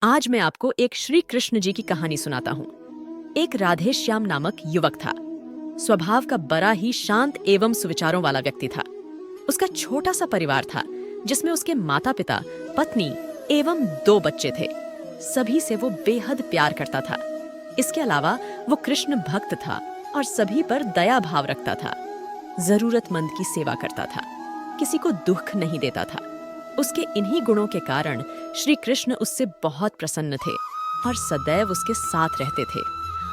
आज मैं आपको एक श्री कृष्ण जी की कहानी सुनाता हूँ। एक राधे श्याम नामक युवक था। स्वभाव का बड़ा ही शांत एवं सुविचारों वाला व्यक्ति था। उसका छोटा सा परिवार था जिसमें उसके माता पिता, पत्नी एवं 2 बच्चे थे। सभी से वो बेहद प्यार करता था। इसके अलावा वो कृष्ण भक्त था और सभी पर दया भाव रखता था। जरूरतमंद की सेवा करता था, किसी को दुख नहीं देता था। उसके इन्हीं गुणों के कारण श्री कृष्ण उससे बहुत प्रसन्न थे और सदैव उसके साथ रहते थे।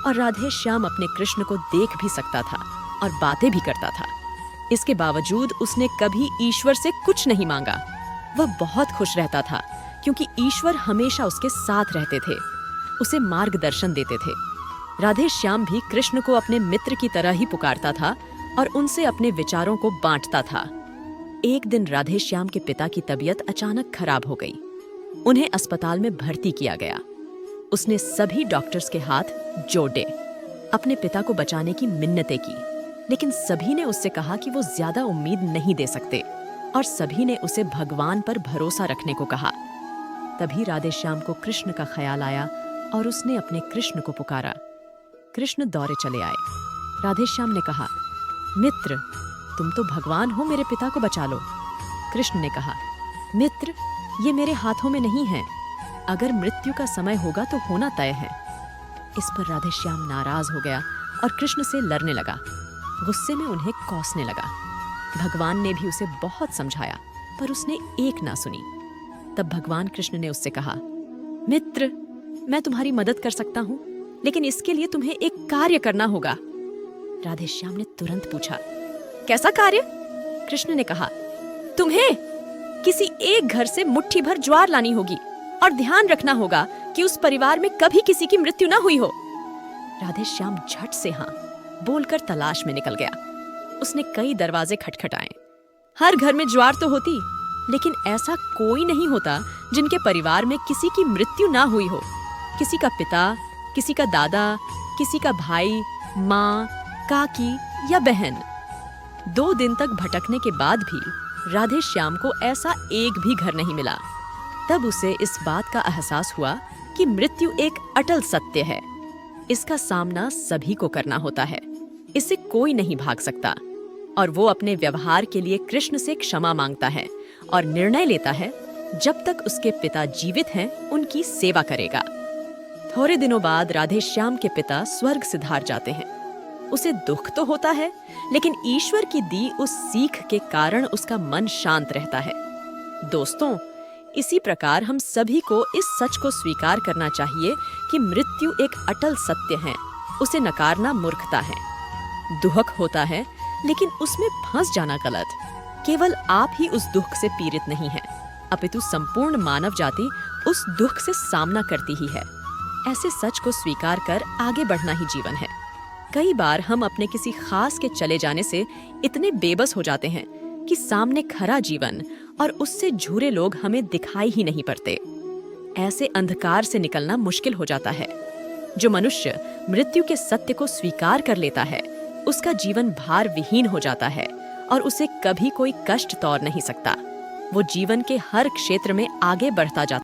और राधे श्याम अपने कृष्ण को देख भी सकता था और बातें भी करता था। इसके बावजूद उसने कभी ईश्वर से कुछ नहीं मांगा। वह बहुत खुश रहता था क्योंकि ईश्वर हमेशा उसके साथ रहते थे, उसे मार्गदर्शन देते थे। राधे श्याम भी कृष्ण को अपने मित्र की तरह ही पुकारता था और उनसे अपने विचारों को बांटता था। एक दिन राधे श्याम के पिता की तबीयत अचानक खराब हो गई। उन्हें अस्पताल में भर्ती किया गया। उसने सभी डॉक्टर्स के हाथ जोड़े, अपने पिता को बचाने की मिन्नतें की, लेकिन सभी ने उससे कहा कि वो ज्यादा उम्मीद नहीं दे सकते और सभी ने उसे भगवान पर भरोसा रखने को कहा। तभी राधे श्याम को कृष्ण का ख्याल आया और उसने अपने कृष्ण को पुकारा। कृष्ण दौड़े चले आए। राधे श्याम ने कहा, मित्र, तुम तो भगवान हो, मेरे पिता को बचा लो। कृष्ण ने कहा, मित्र, ये मेरे हाथों में नहीं है। अगर मृत्यु का समय होगा तो होना तय है। इस पर राधे श्याम नाराज हो गया और कृष्ण से लड़ने लगा। गुस्से में उन्हें कोसने लगा। भगवान ने भी उसे बहुत समझाया पर उसने एक ना सुनी। तब भगवान कृष्ण ने उससे कहा, मित्र, मैं तुम्हारी मदद कर सकता हूँ, लेकिन इसके लिए तुम्हें एक कार्य करना होगा। राधे श्याम ने तुरंत पूछा, कैसा कार्य? कृष्ण ने कहा, तुम्हें किसी एक घर से मुट्ठी भर ज्वार लानी होगी और ध्यान रखना होगा कि उस परिवार में कभी किसी की मृत्यु ना हुई हो। राधे श्याम झट से हाँ बोलकर तलाश में निकल गया। उसने कई दरवाजे खटखटाए। हर घर में ज्वार तो होती, लेकिन ऐसा कोई नहीं होता जिनके परिवार में किसी की मृत्यु ना हुई हो। किसी का पिता, किसी का दादा, किसी का भाई, माँ, काकी या बहन। 2 दिन तक भटकने के बाद भी राधे श्याम को ऐसा एक भी घर नहीं मिला। तब उसे इस बात का एहसास हुआ कि मृत्यु एक अटल सत्य है। इसका सामना सभी को करना होता है, इससे कोई नहीं भाग सकता। और वो अपने व्यवहार के लिए कृष्ण से क्षमा मांगता है और निर्णय लेता है जब तक उसके पिता जीवित हैं उनकी सेवा करेगा। थोड़े दिनों बाद राधे श्याम के पिता स्वर्ग सिधार जाते हैं। उसे दुख तो होता है, लेकिन ईश्वर की दी उस सीख के कारण उसका मन शांत रहता है। दोस्तों, इसी प्रकार हम सभी को इस सच को स्वीकार करना चाहिए कि मृत्यु एक अटल सत्य है। उसे नकारना मूर्खता है। दुख होता है, लेकिन उसमें फंस जाना गलत। केवल आप ही उस दुख से पीड़ित नहीं हैं, अपितु संपूर्ण मानव जाति उस दुख से सामना करती ही है। ऐसे सच को स्वीकार कर आगे बढ़ना ही जीवन है। कई बार हम अपने किसी खास के चले जाने से इतने बेबस हो जाते हैं कि सामने खरा जीवन और उससे झूरे लोग हमें दिखाई ही नहीं पड़ते। ऐसे अंधकार से निकलना मुश्किल हो जाता है। जो मनुष्य मृत्यु के सत्य को स्वीकार कर लेता है, उसका जीवन भार विहीन हो जाता है और उसे कभी कोई कष्ट तौर नहीं सकता। वो जीवन के हर क्षेत्र में आगे बढ़ता जाता है।